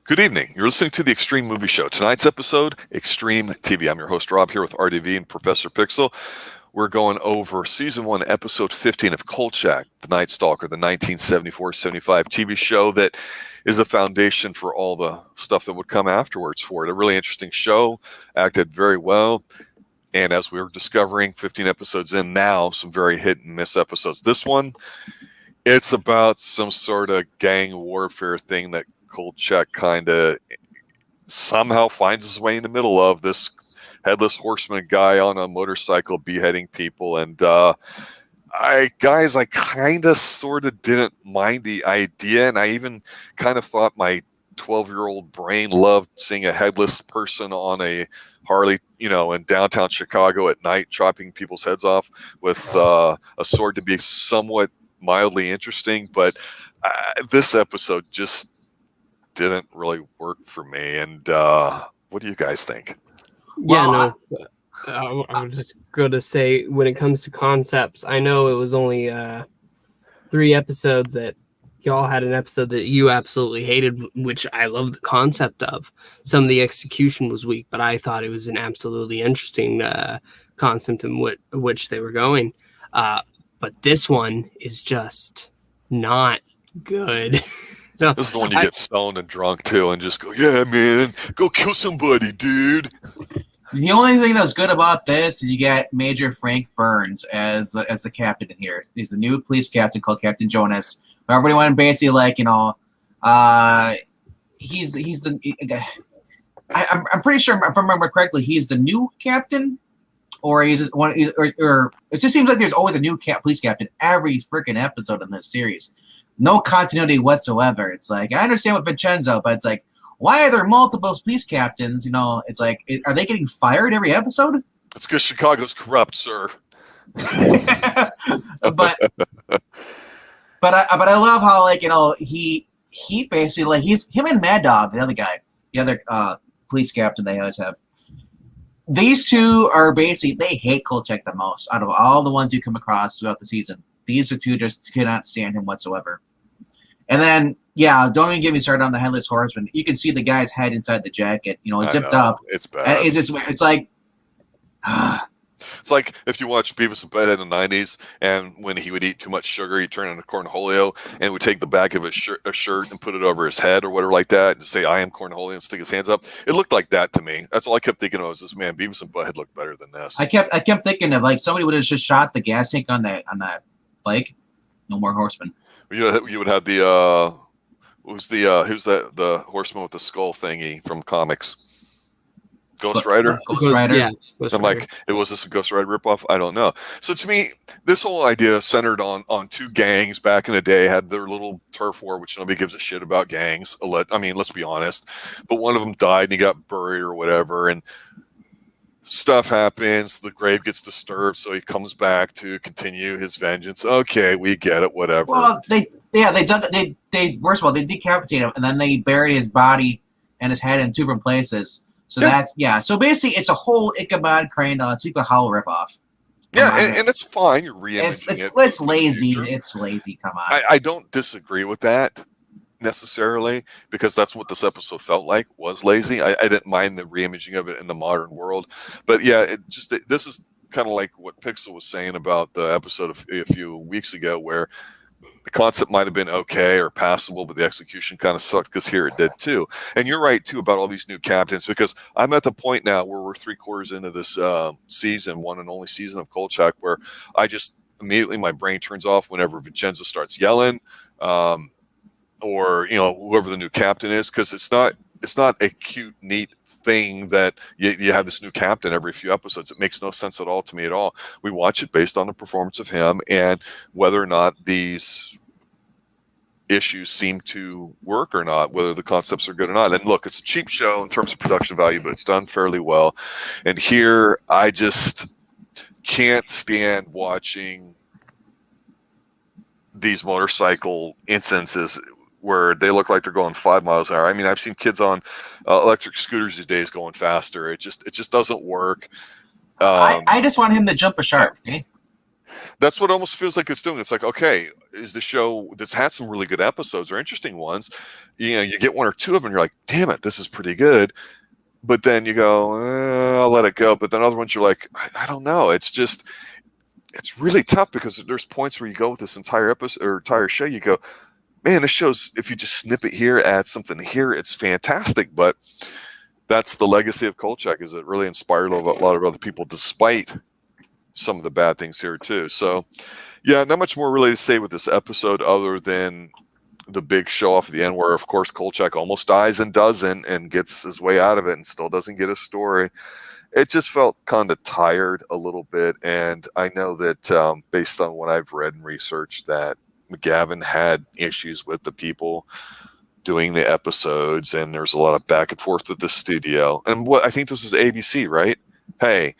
Good evening. You're listening to the Xtreme Movie Show. Tonight's episode, Xtreme TV. I'm your host, Rob, here with RDV and Professor Pixel. We're going over Season 1, Episode 15 of Kolchak, The Night Stalker, the 1974-75 TV show that is the foundation for all the stuff that would come afterwards for it. A really interesting show, acted very well. And as we were discovering 15 episodes in now, some very hit and miss episodes. This one, it's about some sort of gang warfare thing that Kolchak kind of somehow finds his way in the middle of. This headless horseman guy on a motorcycle beheading people. And I kind of sort of didn't mind the idea. And I even kind of thought my 12-year-old brain loved seeing a headless person on a Harley, in downtown Chicago at night, chopping people's heads off with a sword to be somewhat mildly interesting. But this episode just didn't really work for me. And what do you guys think? I was just going to say, when it comes to concepts, I know it was only 3 episodes that y'all had an episode that you absolutely hated, which I love the concept of. Some of the execution was weak, but I thought it was an absolutely interesting concept in which they were going. But this one is just not good. No, this is the one you get stoned and drunk too and just go, yeah, man, go kill somebody, dude. The only thing that's good about this is you get Major Frank Burns as the captain in here. He's the new police captain called Captain Jonas. Everyone basically he's the I'm pretty sure, if I remember correctly, he's the new captain, or he's one, or it just seems like there's always a new police captain every freaking episode in this series. No continuity whatsoever. It's like, I understand with Vincenzo, but it's like, why are there multiple police captains? It's like, are they getting fired every episode? It's because Chicago's corrupt, sir. but I love how he basically he's him and Mad Dog, the other guy, the other police captain they always have. These two are basically, they hate Kolchak the most out of all the ones you come across throughout the season. These are two just cannot stand him whatsoever. And then, don't even get me started on the headless horseman. You can see the guy's head inside the jacket, zipped up. It's bad. And it's like, it's like if you watch Beavis and Butthead in the 90s, and when he would eat too much sugar, he'd turn into Cornholio, and would take the back of his shirt and put it over his head or whatever like that, and say, I am Cornholio, and stick his hands up. It looked like that to me. That's all I kept thinking of, was this man, Beavis and Butthead looked better than this. I kept thinking of, like, somebody would have just shot the gas tank on that bike. No more horsemen. You would have the who's the horseman with the skull thingy from comics? Ghost Rider? Ghost Rider. Yeah. I'm like, was this a Ghost Rider ripoff? I don't know. So to me, this whole idea centered on two gangs back in the day, had their little turf war, which nobody gives a shit about gangs. I mean, let's be honest. But one of them died and he got buried or whatever, and stuff happens. The grave gets disturbed, so he comes back to continue his vengeance. Okay, we get it. Whatever. Well, they first of all, they decapitated him, and then they buried his body and his head in 2 different places. So So basically, it's a whole Ichabod Crane Sleepy Hollow ripoff. And it's fine. You're re-imaging it. It's lazy. It's lazy. Come on. I don't disagree with that necessarily, because that's what this episode felt like, was lazy. I didn't mind the re-imaging of it in the modern world, but this is kind of like what Pixel was saying about the episode a few weeks ago, where the concept might have been okay or passable, but the execution kind of sucked, because here it did too. And you're right too about all these new captains, because I'm at the point now where we're 3/4 into this season, one and only season of Kolchak, where I just immediately, my brain turns off whenever Vincenzo starts yelling, or whoever the new captain is, because it's not a cute, neat thing that you have this new captain every few episodes. It makes no sense at all to me at all. We watch it based on the performance of him and whether or not these issues seem to work or not, whether the concepts are good or not. And look, it's a cheap show in terms of production value, but it's done fairly well. And here, I just can't stand watching these motorcycle instances where they look like they're going 5 miles an hour. I mean, I've seen kids on electric scooters these days going faster. It just doesn't work. I just want him to jump a shark. Okay? That's what it almost feels like it's doing. It's like, okay, is the show that's had some really good episodes or interesting ones, you get one or two of them and you're like, damn it, this is pretty good. But then you go, I'll let it go. But then other ones you're like, I don't know. It's really tough because there's points where you go with this entire episode or entire show, you go, man, this show's, if you just snip it here, add something here, it's fantastic. But that's the legacy of Kolchak, is it really inspired a lot of other people despite some of the bad things here too. So yeah, not much more really to say with this episode other than the big show off at the end where, of course, Kolchak almost dies and doesn't and gets his way out of it and still doesn't get his story. It just felt kind of tired a little bit. And I know that based on what I've read and researched, that McGavin had issues with the people doing the episodes, and there's a lot of back and forth with the studio. And what I think this is ABC, right? Hey,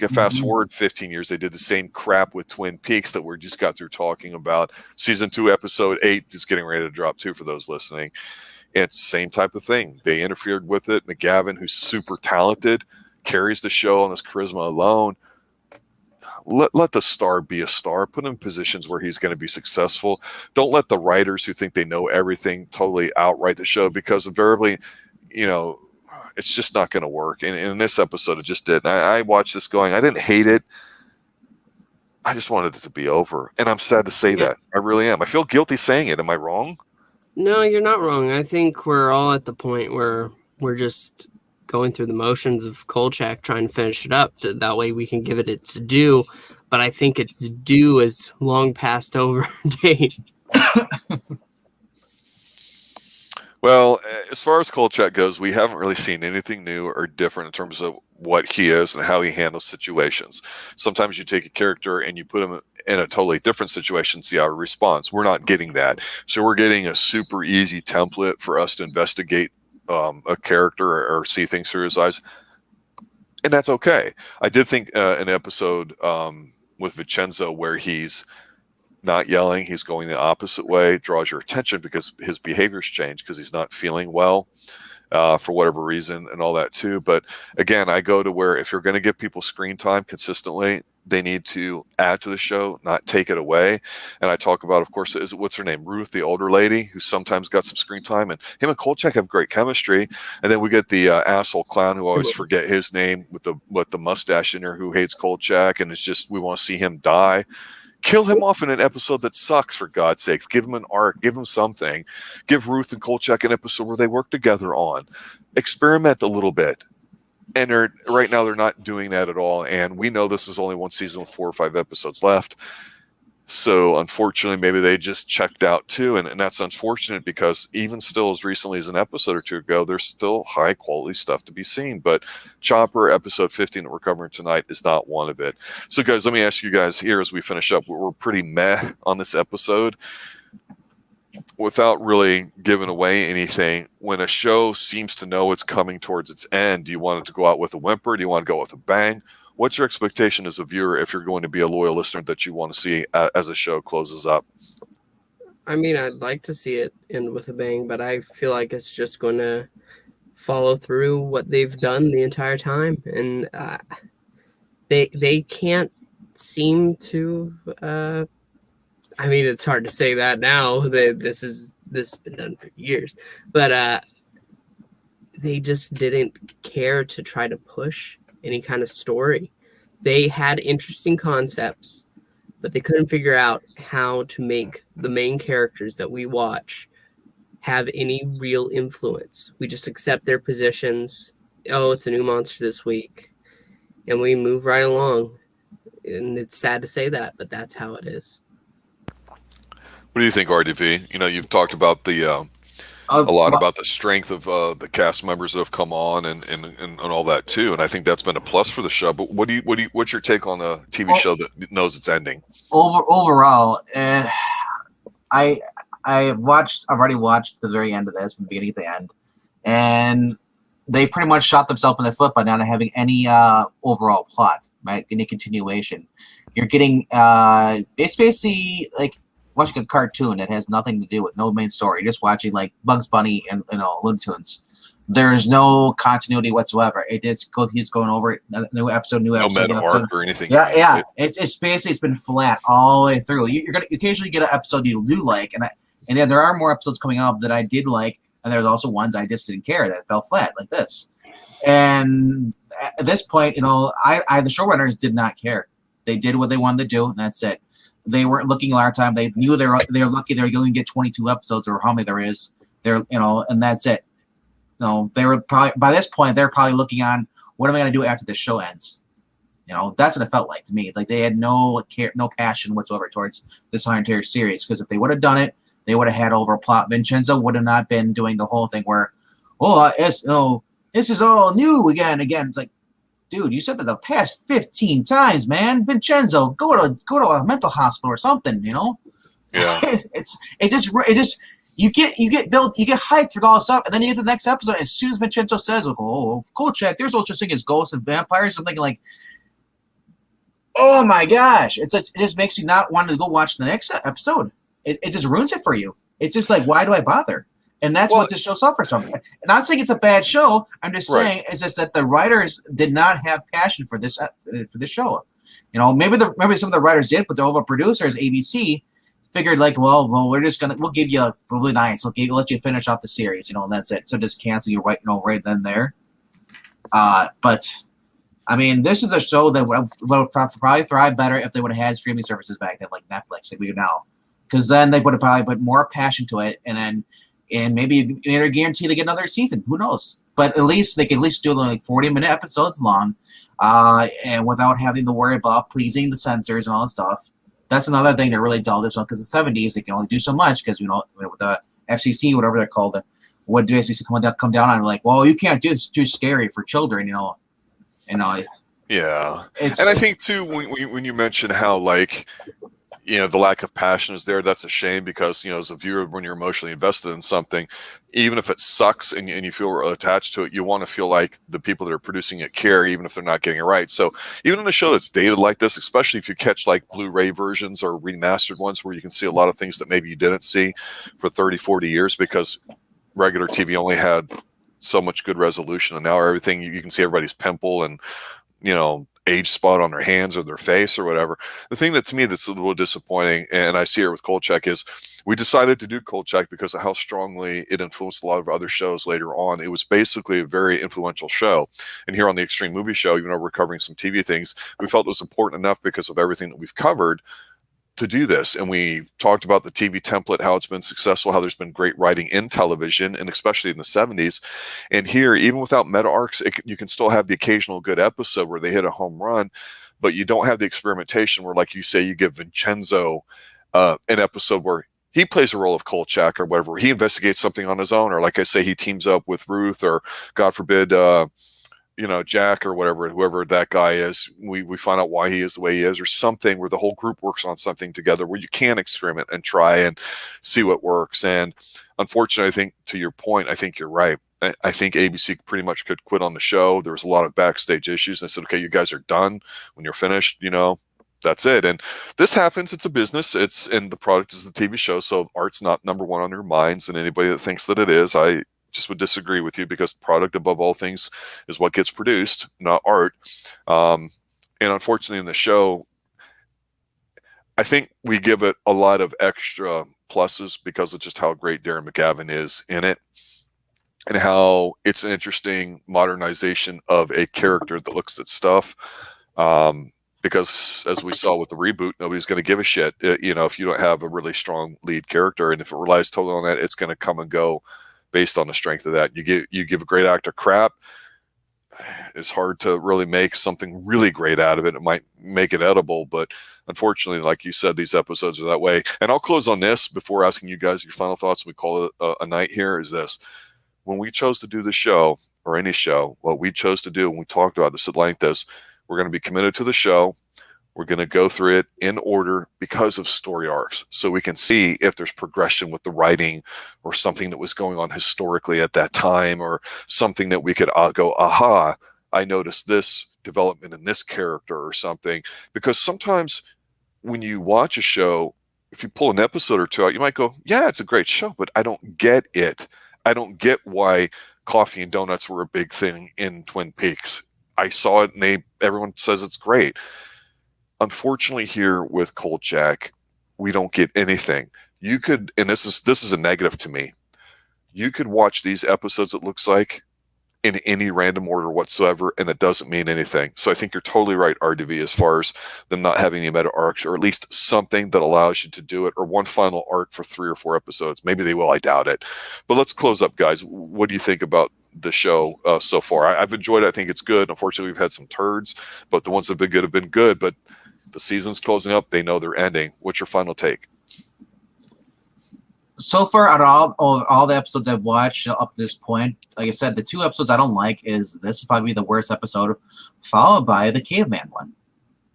fast forward 15 years, they did the same crap with Twin Peaks that we just got through talking about. Season 2, episode 8 is getting ready to drop too for those listening. It's the same type of thing. They interfered with it. McGavin, who's super talented, carries the show on his charisma alone. Let the star be a star. Put him in positions where he's going to be successful. Don't let the writers who think they know everything totally outright the show, because invariably, it's just not going to work. And in this episode, it just didn't. I watched this going, I didn't hate it. I just wanted it to be over. And I'm sad to say that. I really am. I feel guilty saying it. Am I wrong? No, you're not wrong. I think we're all at the point where we're just going through the motions of Kolchak trying to finish it up. That way we can give it its due. But I think its due is long past over date. Well, as far as Kolchak goes, we haven't really seen anything new or different in terms of what he is and how he handles situations. Sometimes you take a character and you put him in a totally different situation, see how he responds. We're not getting that. So we're getting a super easy template for us to investigate a character or see things through his eyes. And that's okay. I did think an episode with Vincenzo where he's not yelling, he's going the opposite way, draws your attention because his behavior's changed because he's not feeling well for whatever reason and all that too. But again, I go to where if you're going to give people screen time consistently, they need to add to the show, not take it away. And I talk about, of course, what's her name? Ruth, the older lady who sometimes got some screen time, and him and Kolchak have great chemistry. And then we get the asshole clown who I always forget his name with the mustache in there who hates Kolchak, and it's just, we want to see him die. Kill him off in an episode that sucks, for God's sakes. Give him an arc. Give him something. Give Ruth and Kolchak an episode where they work together on. Experiment a little bit. And right now they're not doing that at all. And we know this is only one season with 4 or 5 episodes left. So unfortunately, maybe they just checked out too. And that's unfortunate because even still as recently as an episode or two ago, there's still high quality stuff to be seen. But Chopper episode 15 that we're covering tonight is not one of it. So guys, let me ask you guys here as we finish up, we're pretty meh on this episode. Without really giving away anything, when a show seems to know it's coming towards its end, do you want it to go out with a whimper? Do you want to go with a bang? What's your expectation as a viewer if you're going to be a loyal listener that you want to see as a show closes up? I mean, I'd like to see it end with a bang, but I feel like it's just going to follow through what they've done the entire time. And they can't seem to... I mean, it's hard to say that now. This has been done for years. But they just didn't care to try to push any kind of story. They had interesting concepts, but they couldn't figure out how to make the main characters that we watch have any real influence. We just accept their positions. Oh, it's a new monster this week. And we move right along. And it's sad to say that, but that's how it is. What do you think, RDV? You've talked about a lot about the strength of the cast members that have come on and all that too, and I think that's been a plus for the show. But what's your take on a TV show that knows it's ending? Overall, I've already watched the very end of this from the beginning to the end, and they pretty much shot themselves in the foot by not having any overall plot, right? Any continuation. You're getting it's basically like watching a cartoon that has nothing to do with no main story. You're just watching like Bugs Bunny and Looney Tunes. There's no continuity whatsoever. It is he's going over it, new episode, new No episode, meta new episode. arc or anything. Yeah. It's basically it's been flat all the way through. You're gonna occasionally get an episode you do like, and then there are more episodes coming up that I did like, and there's also ones I just didn't care that fell flat like this. And at this point, I the showrunners did not care. They did what they wanted to do, and that's it. They weren't looking a lot of time. They knew they were lucky they were going to get 22 episodes or how many there is. And that's it. They were probably by this point they're probably looking on what am I going to do after the show ends. That's what it felt like to me. Like they had no care, no passion whatsoever towards this entire series. Because if they would have done it, they would have had over a plot. Vincenzo would have not been doing the whole thing where, this is all new again. It's like, dude, you said that the past 15 times, man. Vincenzo, go to a mental hospital or something. Yeah. it just. You get hyped for all this stuff, and then you get the next episode. And as soon as Vincenzo says, "Oh, Kolchak, there's no such thing as ghosts and vampires," I'm thinking like, "Oh my gosh!" It just makes you not want to go watch the next episode. It just ruins it for you. It's just like, why do I bother? And that's what this show suffers from. And I'm not saying it's a bad show. I'm just saying it's just that the writers did not have passion for this show. Maybe some of the writers did, but the over producers, ABC. Figured like, well, we'll give you a really nice. We'll let you finish off the series, and that's it. So just cancel you right then there. But I mean, this is a show that would probably thrive better if they would have had streaming services back then, like Netflix, like we do now, because then they would have probably put more passion to it, and maybe they're guaranteed to get another season. Who knows? But at least they could do like 40-minute episodes long, and without having to worry about pleasing the censors and all that stuff. That's another thing that really dulled this one because the 70s they can only do so much because with the FCC, whatever they're called, would basically come down on like, well, you can't do this; it's too scary for children, Yeah, and I think too when you mention how like the lack of passion is there, that's a shame because as a viewer, when you're emotionally invested in something, even if it sucks and you feel attached to it, you want to feel like the people that are producing it care, even if they're not getting it right. So even in a show that's dated like this, especially if you catch like Blu-ray versions or remastered ones where you can see a lot of things that maybe you didn't see for 30, 40 years because regular TV only had so much good resolution, and now everything you can see everybody's pimple and age spot on their hands or their face or whatever. The thing that to me that's a little disappointing, and I see it with Kolchak, is we decided to do Kolchak because of how strongly it influenced a lot of other shows later on. It was basically a very influential show. And here on the Xtreme Movie Show, even though we're covering some TV things, we felt it was important enough because of everything that we've covered to do this. And we talked about the TV template, how it's been successful, how there's been great writing in television, and especially in the 70s. And here, even without meta arcs, you can still have the occasional good episode where they hit a home run, but you don't have the experimentation where, like you say, you give Vincenzo an episode where he plays a role of Kolchak or whatever. He investigates something on his own, or like I say, he teams up with Ruth, or God forbid, Jack or whatever, whoever that guy is, we find out why he is the way he is, or something where the whole group works on something together where you can experiment and try and see what works. And unfortunately, I think to your point, I think you're right. I think ABC pretty much could quit on the show. There was a lot of backstage issues. And I said, okay, you guys are done. When you're finished, that's it. And this happens. It's a business. And the product is the TV show. So art's not number one on your minds. And anybody that thinks that it is, I just would disagree with you, because product above all things is what gets produced, not art. And unfortunately in the show, I think we give it a lot of extra pluses because of just how great Darren McGavin is in it, and how it's an interesting modernization of a character that looks at stuff. Because as we saw with the reboot, nobody's going to give a shit, if you don't have a really strong lead character. And if it relies totally on that, it's going to come and go based on the strength of that. You give a great actor crap, it's hard to really make something really great out of it. It might make it edible, but unfortunately, like you said, these episodes are that way. And I'll close on this before asking you guys your final thoughts. We call it a night here, is this. When we chose to do the show, or any show, what we chose to do, and we talked about this at length, is we're going to be committed to the show. We're going to go through it in order because of story arcs, so we can see if there's progression with the writing, or something that was going on historically at that time, or something that we could go, aha, I noticed this development in this character or something. Because sometimes when you watch a show, if you pull an episode or two out, you might go, yeah, it's a great show, but I don't get it. I don't get why coffee and donuts were a big thing in Twin Peaks. I saw it, and everyone says it's great. Unfortunately, here with Kolchak, we don't get anything. You could, and this is a negative to me. You could watch these episodes, it looks like, in any random order whatsoever, and it doesn't mean anything. So I think you're totally right, RDV, as far as them not having any meta arcs, or at least something that allows you to do it, or one final arc for 3 or 4 episodes. Maybe they will, I doubt it. But let's close up, guys. What do you think about the show so far? I've enjoyed it. I think it's good. Unfortunately, we've had some turds, but the ones that have been good have been good. But the season's closing up. They know they're ending. What's your final take? So far, out of all the episodes I've watched up to this point, like I said, the 2 episodes I don't like is this is probably the worst episode, followed by the caveman one.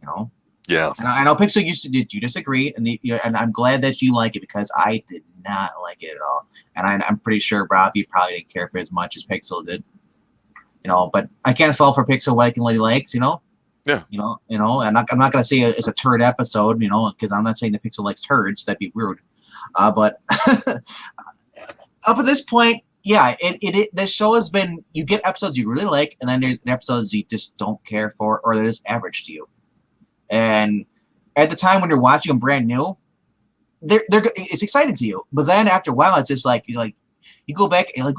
You know. Yeah. And I know Pixel you disagree, and I'm glad that you like it because I did not like it at all. And I'm pretty sure Robbie probably didn't care for it as much as Pixel did. You know, but I can't fault for Pixel liking what he likes. You know. Yeah. You know. I'm not going to say it's a turd episode. You know, because I'm not saying that Pixel likes turds. That'd be weird. But up at this point, yeah, this show has been, you get episodes you really like, and then there's episodes you just don't care for, or they're just average to you. And at the time when you're watching them brand new, it's exciting to you. But then after a while, it's just like, you go back and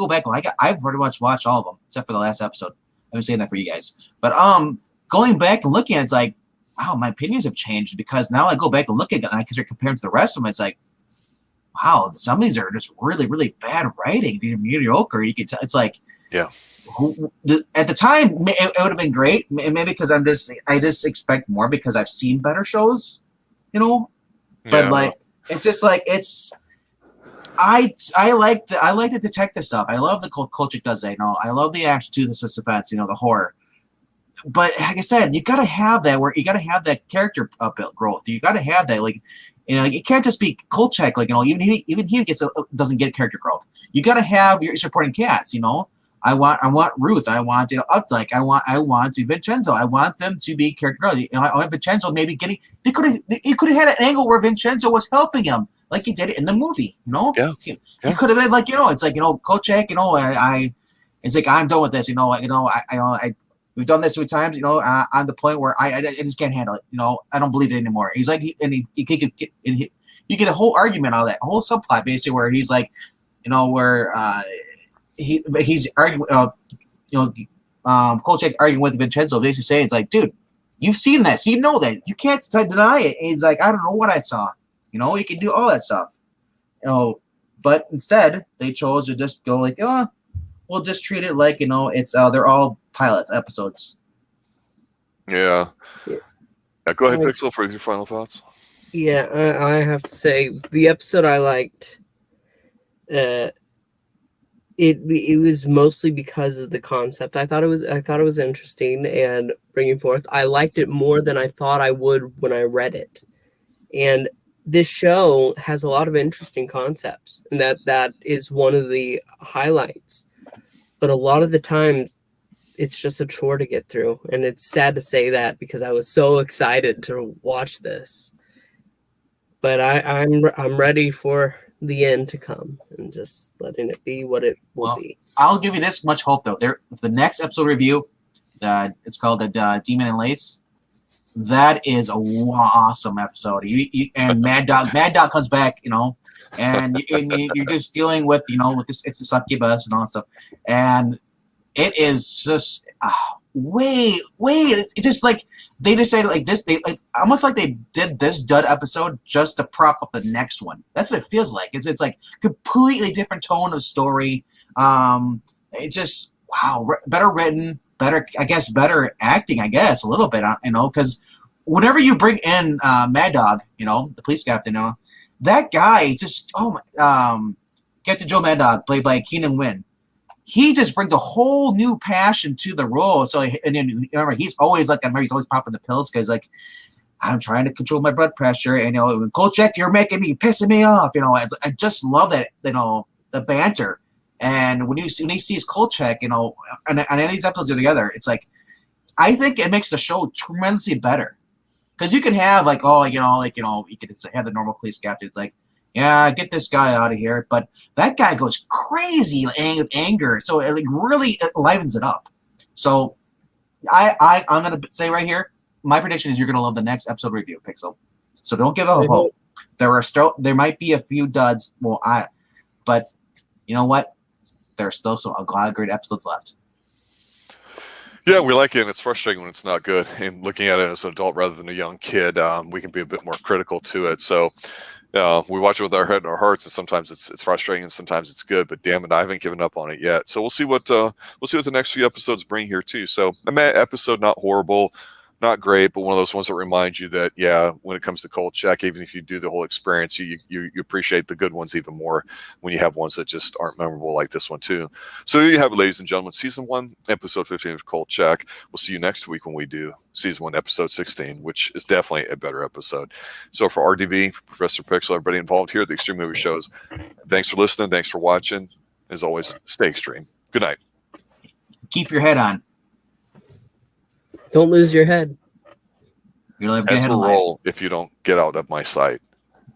I've pretty much watched all of them except for the last episode. I'm saying that for you guys. But going back and looking at it, it's like, wow, my opinions have changed because now I go back and look at it and I can compare them to the rest of them. It's like, wow, some of these are just really, really bad writing. They're mediocre. You can tell. It's like, yeah. At the time, it would have been great. Maybe because I just expect more because I've seen better shows, you know. But Yeah. like, it's just like I like the detective stuff. I love the Kolchak does that. You know, I love the action too, the suspense. You know, the horror. But like I said, you gotta have that where you gotta have that character growth. You gotta have that like. You know, you can't just be Kolchak, like, you know, even he doesn't get character growth. You got to have your supporting cast. You know, I want Ruth, I want Updike, I want Vincenzo, I want them to be character growth. You know, I want Vincenzo maybe getting. He could have had an angle where Vincenzo was helping him, like he did it in the movie. You know, he could have been like, you know, it's like, you know, Kolchak, you know, it's like I'm done with this. You know, we've done this 3 times, you know. I'm the point where I just can't handle it. You know, I don't believe it anymore. He's like, you get a whole argument out of that, a whole subplot basically where he's like, you know, where he's arguing, Kolchak's arguing with Vincenzo, basically saying, it's like, dude, you've seen this, you know that, you can't deny it. And he's like, I don't know what I saw. You know, you can do all that stuff. You know, but instead they chose to just go like, we'll just treat it like, you know, it's they're all pilots episodes. Yeah. Go ahead, Pixel, for your final thoughts. Yeah, I have to say the episode I liked. It was mostly because of the concept. I thought it was interesting and bringing forth. I liked it more than I thought I would when I read it. And this show has a lot of interesting concepts, and that is one of the highlights. But a lot of the times, it's just a chore to get through, and it's sad to say that because I was so excited to watch this. But I'm ready for the end to come and just letting it be what it will be. I'll give you this much hope though. The next episode review, it's called the Demon and Lace. That is a awesome episode. And Mad Dog comes back, you know, and you're just dealing with, you know, with this, it's the succubus and all that stuff, and it is just it's just like they decided like this, they like almost like they did this dud episode just to prop up the next one. That's what it feels like. It's like completely different tone of story. It just better written, better acting, I guess a little bit, you know, because whenever you bring in Mad Dog, you know, the police captain, you know, that guy just Captain Joe Mad Dog, played by Keenan Wynn. He just brings a whole new passion to the role. So, and then remember, he's always like, he's always popping the pills because like, I'm trying to control my blood pressure, and you know, Kolchak, you're pissing me off. You know, I just love that, you know, the banter. And when he sees Kolchak, you know, and these episodes are together, it's like, I think it makes the show tremendously better. Because you could have like, you could have the normal police captain. It's like, yeah, get this guy out of here. But that guy goes crazy with anger, so it like really livens it up. So I'm gonna say right here, my prediction is you're gonna love the next episode review, Pixel. So don't give up hope. There might be a few duds. But you know what? There's still a lot of great episodes left. Yeah, we like it, and it's frustrating when it's not good. And looking at it as an adult rather than a young kid, we can be a bit more critical to it. So we watch it with our head and our hearts, and sometimes it's frustrating, and sometimes it's good. But damn it, I haven't given up on it yet. So we'll see what the next few episodes bring here too. So episode not horrible, not great, but one of those ones that remind you that when it comes to Kolchak, even if you do the whole experience, you appreciate the good ones even more when you have ones that just aren't memorable like this one too. So there you have it, ladies and gentlemen, season 1, episode 15 of Kolchak. We'll see you next week when we do season 1, episode 16, which is definitely a better episode. So for RDV, for Professor Pixel, everybody involved here at the Extreme Movie Shows, thanks for listening. Thanks for watching. As always, stay extreme. Good night. Keep your head on. Don't lose your head. You'll have Heads will roll if you don't get out of my sight.